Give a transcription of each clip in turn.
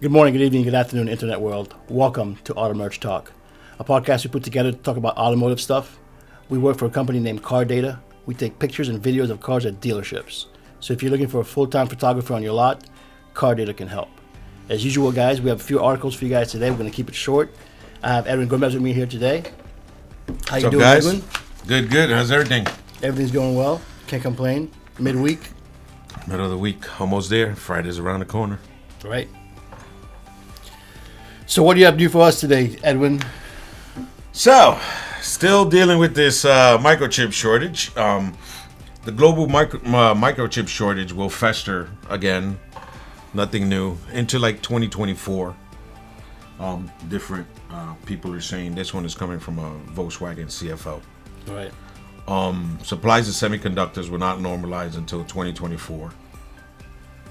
Good morning, good evening, good afternoon, Internet world. Welcome to Auto Merch Talk, a podcast we put together to talk about automotive stuff. We work for a company named Car Data. We take pictures and videos of cars at dealerships. So if you're looking for a full-time photographer on your lot, Car Data can help. As usual, guys, we have a few articles for you guys today. We're going to keep it short. I have Edwin Gomez with me here today. How you doing, guys? Edwin? Good. How's everything? Everything's going well. Can't complain. Midweek. Middle of the week. Almost there. Friday's around the corner. Right. So what do you have to do for us today, Edwin? So, still dealing with this microchip shortage. The global microchip shortage will fester again. Nothing new. Into like 2024. Different people are saying this one is coming from a Volkswagen CFO. Right. Supplies of semiconductors will not normalize until 2024.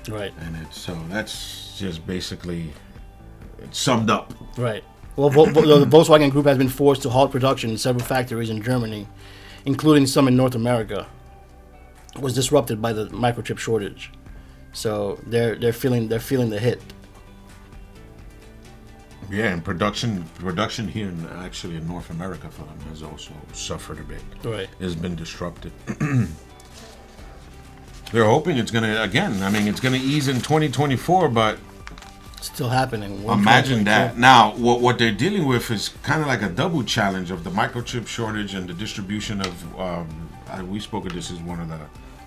Right. And so that's just basically summed up. Right. Well, the Volkswagen Group has been forced to halt production in several factories in Germany, including some in North America. It was disrupted by the microchip shortage, so they're feeling the hit. Yeah, and production here in North America for them has also suffered a bit. Right. It's been disrupted. They're hoping it's gonna ease in 2024 , but Still happening. imagine that. Now, what they're dealing with is kind of like a double challenge of the microchip shortage and the distribution of, we spoke of this as one of the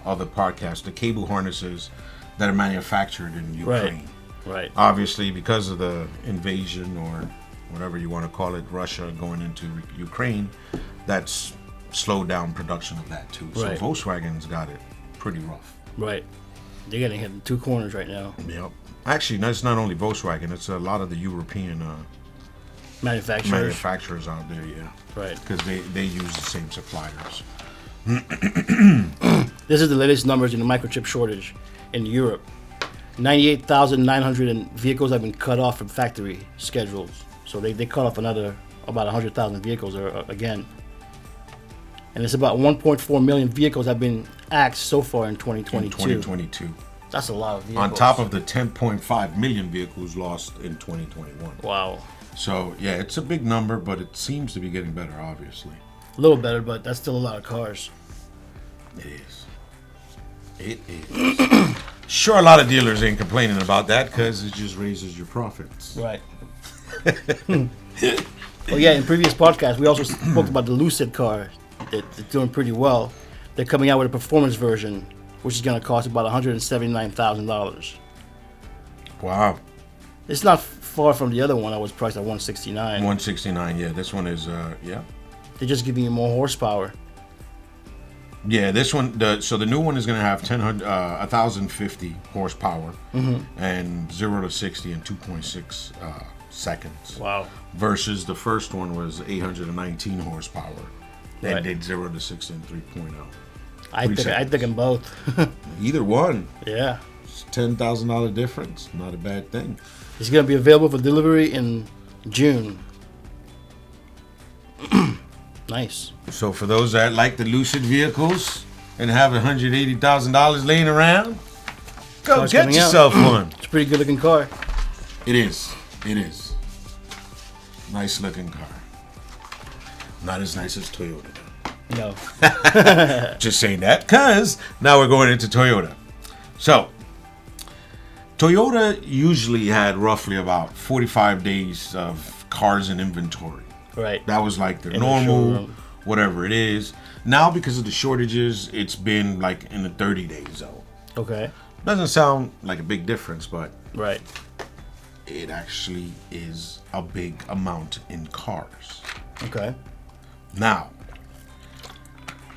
other podcasts, the cable harnesses that are manufactured in Ukraine. Right. Obviously, because of the invasion or whatever you want to call it, Russia going into Ukraine, that's slowed down production of that too. Right. So Volkswagen's got it pretty rough. Right. They're getting hit in two corners right now. Yep. Actually, it's not only Volkswagen; it's a lot of the European manufacturers out there. Yeah. Right. Because they use the same suppliers. This is the latest numbers in the microchip shortage in Europe. 98,900 vehicles have been cut off from factory schedules. So they cut off another about 100,000 vehicles again. And it's about 1.4 million vehicles have been axed so far in 2022. In 2022. That's a lot of vehicles. On top of the 10.5 million vehicles lost in 2021. Wow. So, yeah, it's a big number, but it seems to be getting better, obviously. A little better, but that's still a lot of cars. It is. It is. Sure, a lot of dealers ain't complaining about that because it just raises your profits. Right. Well, yeah, in previous podcasts, we also spoke about the Lucid car. It's doing pretty well. They're coming out with a performance version, which is going to cost about $179,000. Wow. It's not far from the other one that was priced at $169. $169, yeah. This one is, yeah. They're just giving you more horsepower. Yeah, this one, so the new one is going to have 1,050 horsepower and 0 to 60 in 2.6 seconds. Wow. Versus the first one was 819 horsepower. They Right. did 0 to 60 in 3.0. I think in both. Either one. Yeah. It's $10,000 difference. Not a bad thing. It's going to be available for delivery in June. Nice. So for those that like the Lucid vehicles and have $180,000 laying around, go Car's get coming out. yourself one. It's a pretty good looking car. It is. It is. Nice looking car. Not as nice as Toyota. No. Just saying that because now we're going into Toyota. So Toyota usually had roughly about 45 days of cars in inventory. Right. That was like the In the normal, showroom. whatever it is. Now, because of the shortages, it's been like in the 30 days zone. Okay. Doesn't sound like a big difference, but Right. it actually is a big amount in cars. Okay. Now,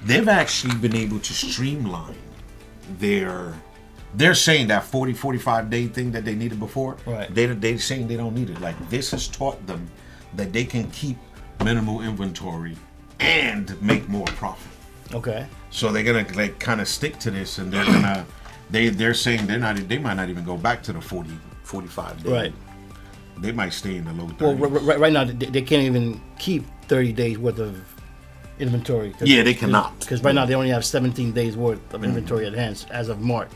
they've actually been able to streamline they're saying that 45 day thing that they needed before. Right. They're saying they don't need it. Like, this has taught them that they can keep minimal inventory and make more profit. Okay. So they're gonna like kind of stick to this, and they're saying they might not even go back to the 45 days. Right. They might stay in the low 30s. Well, right now they can't even keep 30 days worth of inventory. Yeah, they cannot. Because right now they only have 17 days worth of inventory at hand as of March.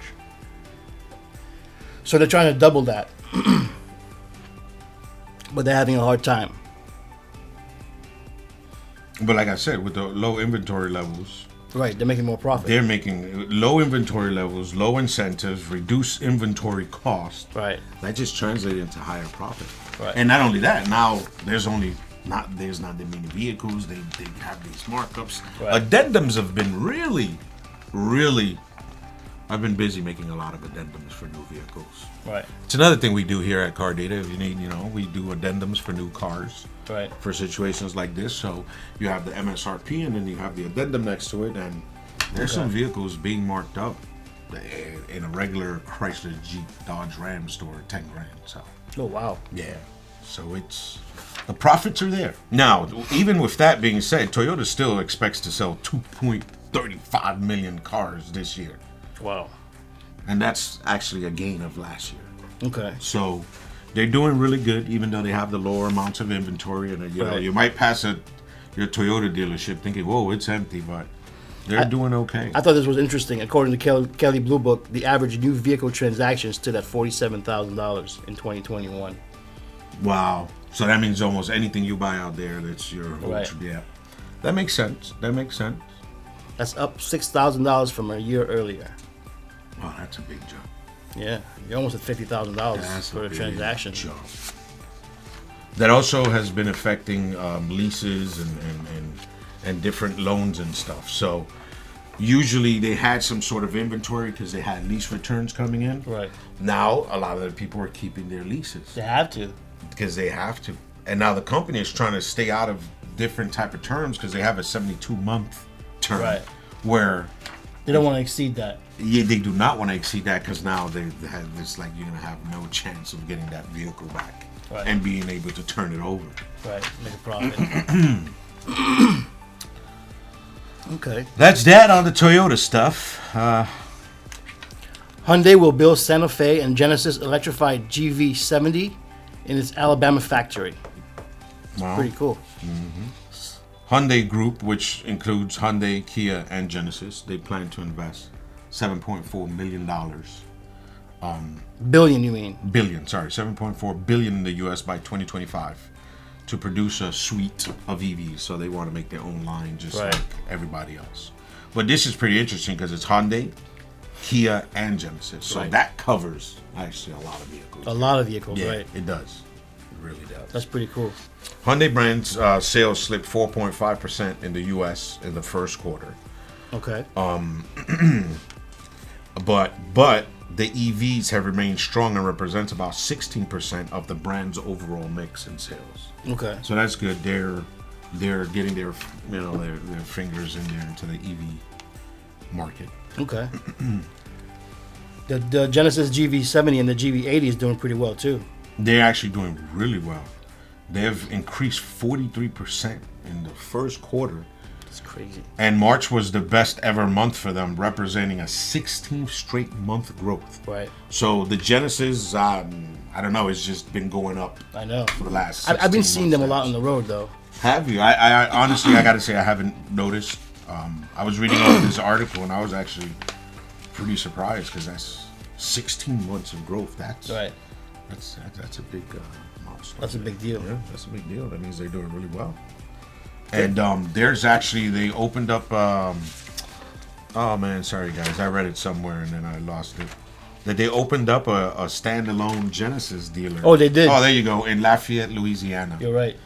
So they're trying to double that. but they're having a hard time. But like I said, with the low inventory levels, Right, they're making more profit. they're making low inventory levels, low incentives, reduced inventory cost. Right. That just translated into higher profit. Right. And not only that, now there's not that many vehicles. They have these markups. Right. Addendums have been really. I've been busy making a lot of addendums for new vehicles. Right. It's another thing we do here at Car Data. If you need, we do addendums for new cars. Right. For situations like this. So you have the MSRP and then you have the addendum next to it, and there's some vehicles being marked up in a regular Chrysler, Jeep, Dodge, Ram store, 10 grand. So. Oh wow. Yeah. So it's the profits are there. Now, even with that being said, Toyota still expects to sell 2.35 million cars this year. Wow. And that's actually a gain of last year. Okay. So they're doing really good, even though they have the lower amounts of inventory. And you might pass your Toyota dealership thinking, "Whoa, it's empty," but they're doing okay. I thought this was interesting. According to Kelly Blue Book, the average new vehicle transaction stood at $47,000 in 2021. Wow. So that means almost anything you buy out there, that's your Right. Yeah. That makes sense. That's up $6,000 from a year earlier. Wow, that's a big jump. Yeah, you're almost at $50,000 for a transaction. Jump. That also has been affecting leases and different loans and stuff. So usually they had some sort of inventory because they had lease returns coming in. Right. Now a lot of the people are keeping their leases They have to. because they have to. And now the company is trying to stay out of different type of terms because they have a 72-month term. Right. Where They don't want to exceed that. they do not want to exceed that because now they have this, like, you're going to have no chance of getting that vehicle back Right. and being able to turn it over. Right. Make a profit. Okay. That's that on the Toyota stuff. Hyundai will build Santa Fe and Genesis electrified GV70 in its Alabama factory. Wow. Pretty cool. Hyundai Group, which includes Hyundai, Kia, and Genesis, they plan to invest $7.4 million. Billion, you mean? $7.4 billion in the U.S. by 2025 to produce a suite of EVs. So they want to make their own line just Right. like everybody else. But this is pretty interesting because it's Hyundai, Kia, and Genesis. So Right. that covers actually a lot of vehicles. A lot of vehicles, Yeah, right? it does. It really does. That's pretty cool. Hyundai brand's sales slipped 4.5% in the U.S. in the first quarter. Okay. But the EVs have remained strong and represents about 16% of the brand's overall mix in sales. Okay. So that's good. They're getting their fingers in there into the EV market. Okay. The Genesis GV70 and the GV80 is doing pretty well too. They're actually doing really well. They've increased 43% in the first quarter. That's crazy. And March was the best ever month for them, representing a 16th straight month growth. Right. So the Genesis, I don't know, it's just been going up I know. for the last. I've been 16 seeing them a lot months. on the road though. Have you? I honestly, I gotta say, I haven't noticed. I was reading over this article and I was actually pretty surprised because that's 16 months of growth. That's Right. That's a big milestone. That's a big deal. Yeah, that's a big deal. That means they're doing really well. And there's actually, they opened up. Oh man, sorry guys, I read it somewhere and then I lost it. That they opened up a standalone Genesis dealer. Oh, they did? Oh, there you go, in Lafayette, Louisiana. You're right.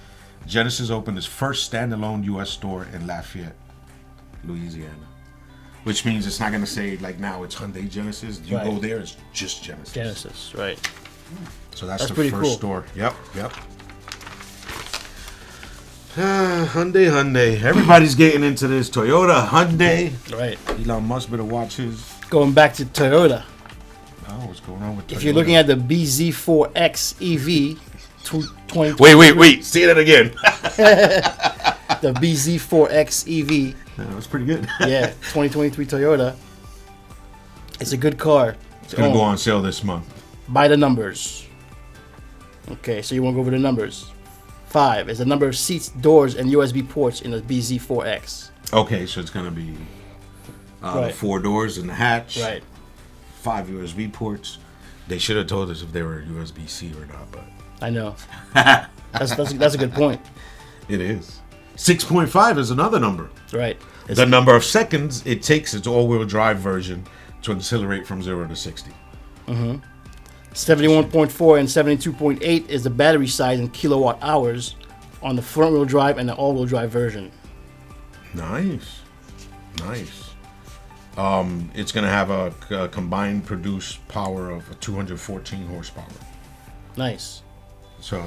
Genesis opened its first standalone U.S. store in Lafayette, Louisiana. Which means it's not going to say, like, now it's Hyundai Genesis. You Right. go there, it's just Genesis. Genesis, right. So that's the pretty first cool. store. Yep. Hyundai. Everybody's getting into this. Toyota, Hyundai. Right. Elon Musk better watch his. Going back to Toyota. Oh, what's going on with Toyota? If you're looking at the bZ4X EV 2020, Wait. Say that again. the bZ4X EV, That was pretty good. yeah, 2023 Toyota. It's a good car. It's going to go on sale this month. By the numbers. Okay, so you want to go over the numbers. 5 is the number of seats, doors, and USB ports in the bZ4X. Okay, so it's going to be Right. 4 doors in the hatch. Right. 5 USB ports. They should have told us if they were USB-C or not, but I know. That's a good point. It is. 6.5 is another number. Right. The number of seconds it takes its all-wheel drive version to accelerate from 0 to 60. 71.4 and 72.8 is the battery size in kilowatt hours on the front-wheel drive and the all-wheel drive version. Nice. It's going to have a combined produced power of 214 horsepower. Nice. So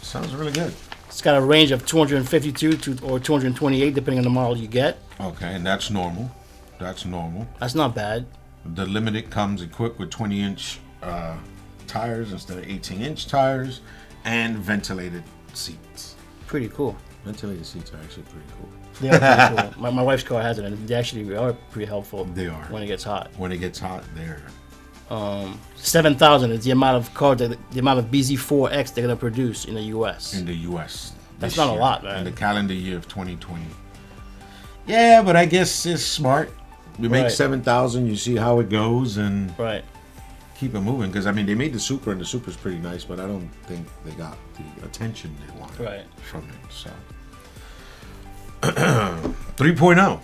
sounds really good. It's got a range of 252 or 228, depending on the model you get. Okay, and that's normal. That's not bad. The Limited comes equipped with 20-inch tires instead of 18-inch tires and ventilated seats. Pretty cool. Ventilated seats are actually pretty cool. They are pretty cool. My wife's car has it, and they actually are pretty helpful. They are. When it gets hot. They're 7,000 is the amount of cars, the amount of bZ4X they're gonna produce in the U.S. That's not a lot, man. In the calendar year of 2020. Yeah, but I guess it's smart. We make 7,000. You see how it goes, and keep it moving. Because I mean, they made the Super, and the Super's pretty nice, but I don't think they got the attention they wanted from it. So 3.0.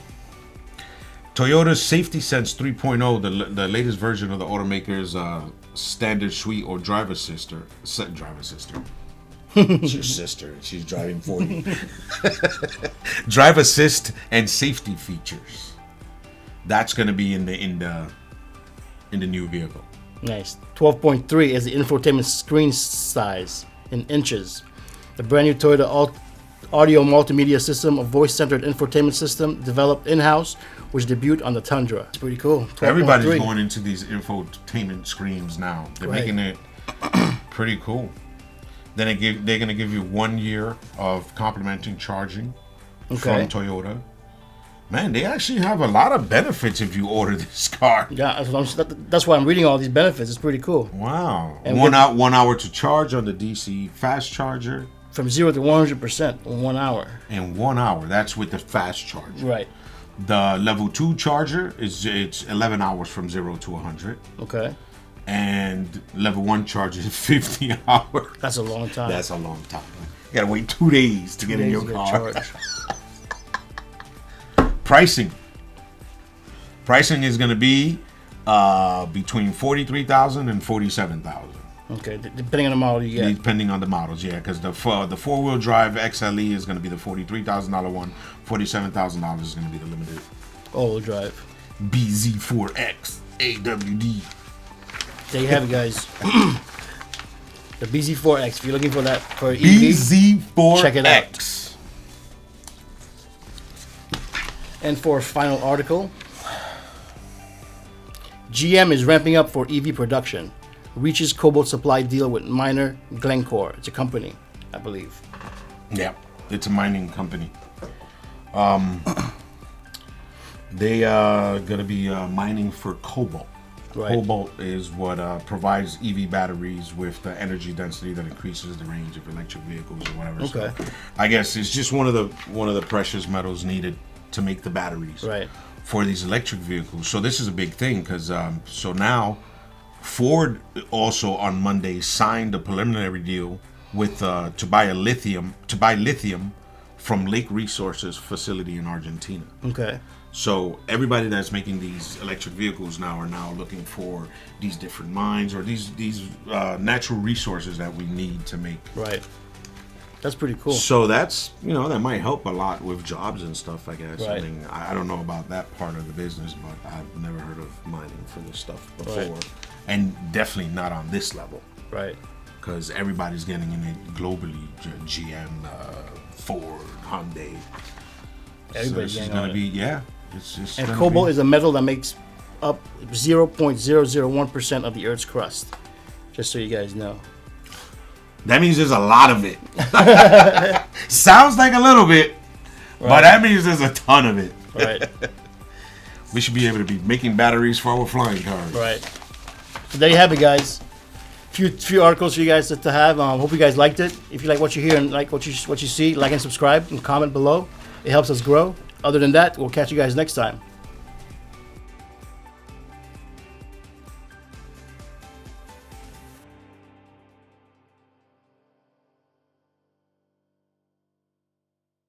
Toyota's Safety Sense 3.0, the latest version of the automaker's standard suite or driver sister. It's your sister. She's driving for you. Drive assist and safety features. That's going to be in the new vehicle. Nice. 12.3 is the infotainment screen size in inches. The brand new Toyota audio multimedia system, a voice-centered infotainment system developed in-house, which debuted on the Tundra. It's pretty cool. Everybody's going into these infotainment screens now. They're making it pretty cool. Then they're going to give you 1 year of complimentary charging from Toyota. Man, they actually have a lot of benefits if you order this car. Yeah, that's why I'm reading all these benefits. It's pretty cool. Wow. And 1 hour to charge on the DC fast charger. From 0 to 100% in 1 hour. In 1 hour. That's with the fast charger. Right. The level 2 charger it's 11 hours from 0 to 100. Okay. And level 1 charger is 50 hours. That's a long time. You gotta wait 2 days to get in your car. Pricing is gonna be between $43,000 and $47,000. Okay, depending on the model you get. Depending on the models, yeah, because the four-wheel drive XLE is going to be the $43,000 one. $47,000 is going to be the limited all-wheel drive bZ4X AWD. There you have it, guys. The bZ4X. If you're looking for that for EV, bZ4X. check it out. And for a final article, GM is ramping up for EV production. Reaches cobalt supply deal with miner Glencore. It's a company, I believe. Yeah, it's a mining company. They are going to be mining for cobalt. Right. Cobalt is what provides EV batteries with the energy density that increases the range of electric vehicles or whatever. Okay. So I guess it's just one of the precious metals needed to make the batteries for these electric vehicles. So this is a big thing because so now Ford also on Monday signed a preliminary deal with to buy lithium from Lake Resources facility in Argentina. Okay. So everybody that's making these electric vehicles now are now looking for these different mines or these natural resources that we need to make. Right. That's pretty cool. So that's, that might help a lot with jobs and stuff, I guess. Right. I mean, I don't know about that part of the business, but I've never heard of mining for this stuff before. Right. And definitely not on this level. Right. Because everybody's getting in it globally. GM, Ford, Hyundai. Everybody's so going to be, It's and cobalt is a metal that makes up 0.001% of the Earth's crust. Just so you guys know. That means there's a lot of it. Sounds like a little bit, but that means there's a ton of it. Right. We should be able to be making batteries for our flying cars. Right. So there you have it, guys. Few articles for you guys to have. Hope you guys liked it. If you like what you hear and like what you see, like and subscribe and comment below. It helps us grow. Other than that, we'll catch you guys next time.